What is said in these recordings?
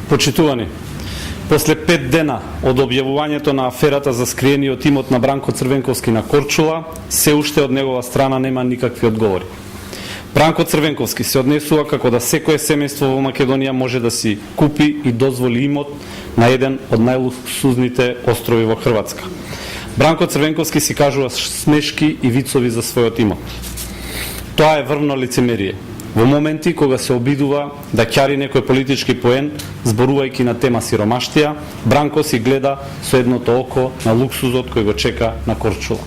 Почитувани, после 5 дена од објавувањето на аферата за скриениот имот на Бранко Црвенковски на Корчула, се уште од негова страна нема никакви одговори. Бранко Црвенковски се однесува како да секое семејство во Македонија може да си купи и дозволи имот на еден од најлуксузните острови во Хрватска. Бранко Црвенковски си кажува смешки и вицови за својот имот. Тоа е врвно лицемерие. Во моменти кога се обидува да ќари некој политички поен, зборувајќи на тема сиромаштија, Бранко си гледа со едното око на луксузот кој го чека на Корчула.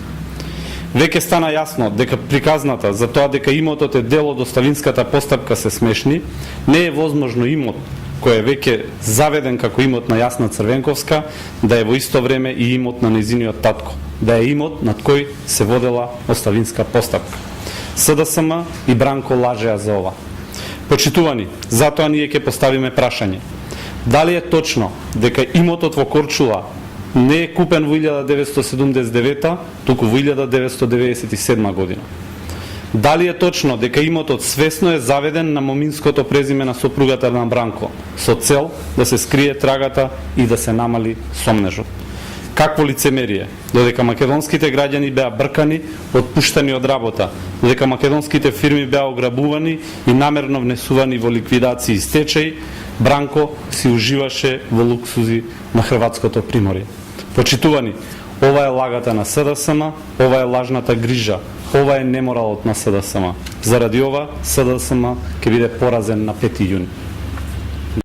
Веќе стана јасно дека приказната за тоа дека имотот е дел од оставинската постапка се смешни, не е возможно имот кој е веќе заведен како имот на Јасна Црвенковска, да е во исто време и имот на нејзиниот татко, да е имот над кој се водела оставинска постапка. СДСМ и Бранко лажеа за ова. Почитувани, затоа ние ќе поставиме прашање. Дали е точно дека имотот во Корчула не е купен во 1979, туку во 1997 година? Дали е точно дека имотот свесно е заведен на моминското презиме на сопругата на Бранко, со цел да се скрие трагата и да се намали сомнежот? Какво лицемерие, додека македонските граѓани беа бркани, отпуштани од работа, додека македонските фирми беа ограбувани и намерно внесувани во ликвидација и стечај, Бранко си уживаше во луксузи на хрватското приморје. Почитувани, ова е лагата на СДСМ, ова е лажната грижа, ова е неморалот на СДСМ. Заради ова, СДСМ ќе биде поразен на 5 јуни.